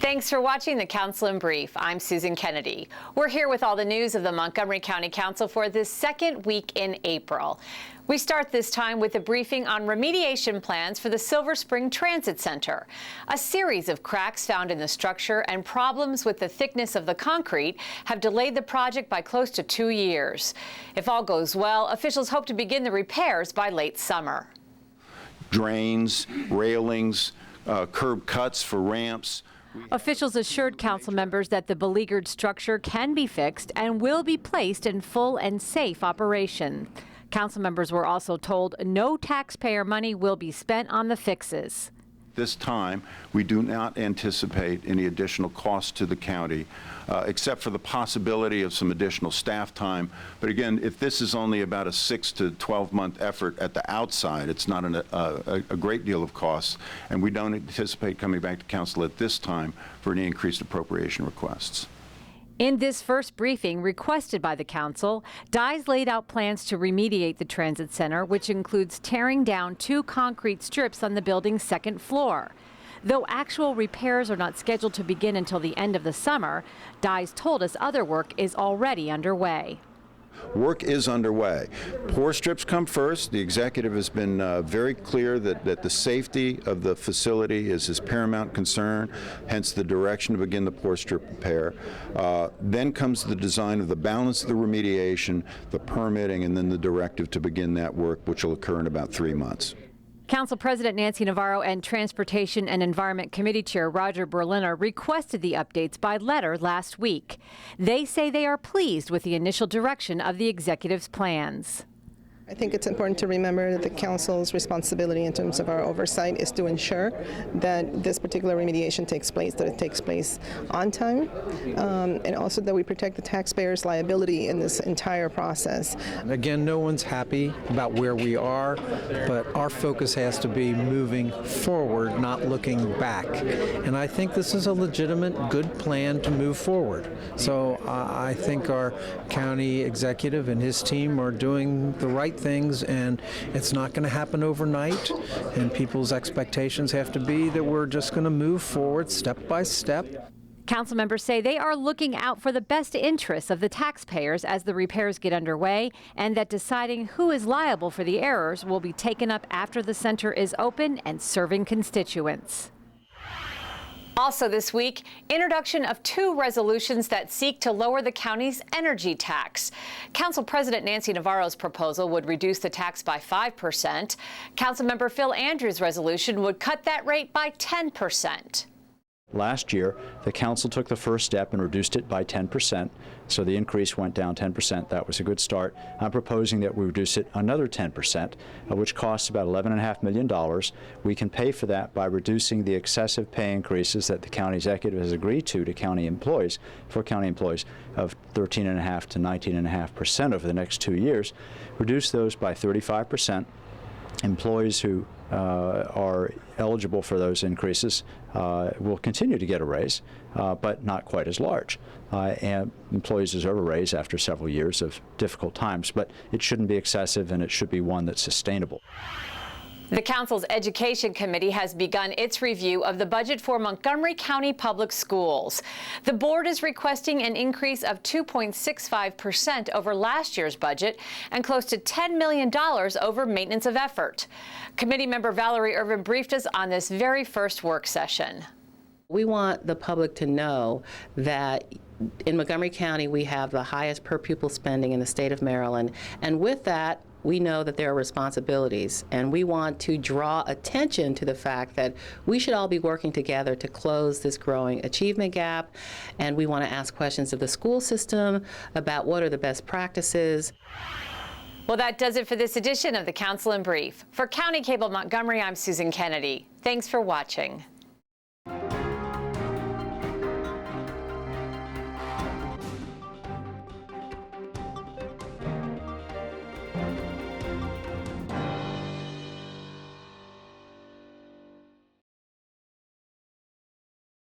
Thanks for watching the Council in Brief. I'm Susan Kennedy. We're here with all the news of the Montgomery County Council for this second week in April. We start this time with a briefing on remediation plans for the Silver Spring Transit Center. A series of cracks found in the structure and problems with the thickness of the concrete have delayed the project by close to 2 years. If all goes well, officials hope to begin the repairs by late summer. Drains, railings, curb cuts for ramps. Officials assured council members that the beleaguered structure can be fixed and will be placed in full and safe operation. Council members were also told no taxpayer money will be spent on the fixes. This time, we do not anticipate any additional costs to the county, except for the possibility of some additional staff time. But again, if this is only about a 6 to 12-month effort at the outside, it's not a great deal of costs, and we don't anticipate coming back to council at this time for any increased appropriation requests. In this first briefing requested by the council, Dye's laid out plans to remediate the transit center, which includes tearing down 2 concrete strips on the building's second floor. Though actual repairs are not scheduled to begin until the end of the summer, Dye's told us other work is already underway. Work is underway. Pour strips come first. The executive has been very clear that the safety of the facility is his paramount concern, hence the direction to begin the pour strip repair. Then comes the design of the balance of the remediation, the permitting, and then the directive to begin that work, which will occur in about 3 months. Council President Nancy Navarro and Transportation and Environment Committee Chair Roger Berliner requested the updates by letter last week. They say they are pleased with the initial direction of the executive's plans. I think it's important to remember that the council's responsibility in terms of our oversight is to ensure that this particular remediation takes place, that it takes place on time, and also that we protect the taxpayers' liability in this entire process. Again, no one's happy about where we are, but our focus has to be moving forward, not looking back. And I think this is a legitimate, good plan to move forward. So I think our county executive and his team are doing the right things, and it's not going to happen overnight, and people's expectations have to be that we're just going to move forward step by step. Council members say they are looking out for the best interests of the taxpayers as the repairs get underway, and that deciding who is liable for the errors will be taken up after the center is open and serving constituents. Also this week, introduction of 2 resolutions that seek to lower the county's energy tax. Council President Nancy Navarro's proposal would reduce the tax by 5%. Councilmember Phil Andrews' resolution would cut that rate by 10%. Last year, the council took the first step and reduced it by 10%, so the increase went down 10%. That was a good start. I'm proposing that we reduce it another 10%, which costs about $11.5 million. We can pay for that by reducing the excessive pay increases that the county executive has agreed to county employees, of 13.5% to 19.5% over the next 2 years. Reduce those by 35%. Employees who are eligible for those increases will continue to get a raise, but not quite as large. And employees deserve a raise after several years of difficult times, but it shouldn't be excessive, and it should be one that's sustainable. The Council's Education Committee has begun its review of the budget for Montgomery County Public Schools. The board is requesting an increase of 2.65% over last year's budget and close to $10 million over maintenance of effort. Committee member Valerie Ervin briefed us on this very first work session. We want the public to know that in Montgomery County we have the highest per pupil spending in the state of Maryland, and with that we know that there are responsibilities, and we want to draw attention to the fact that we should all be working together to close this growing achievement gap, and we want to ask questions of the school system about what are the best practices. Well, that does it for this edition of the Council in Brief. For County Cable Montgomery, I'm Susan Kennedy. Thanks for watching.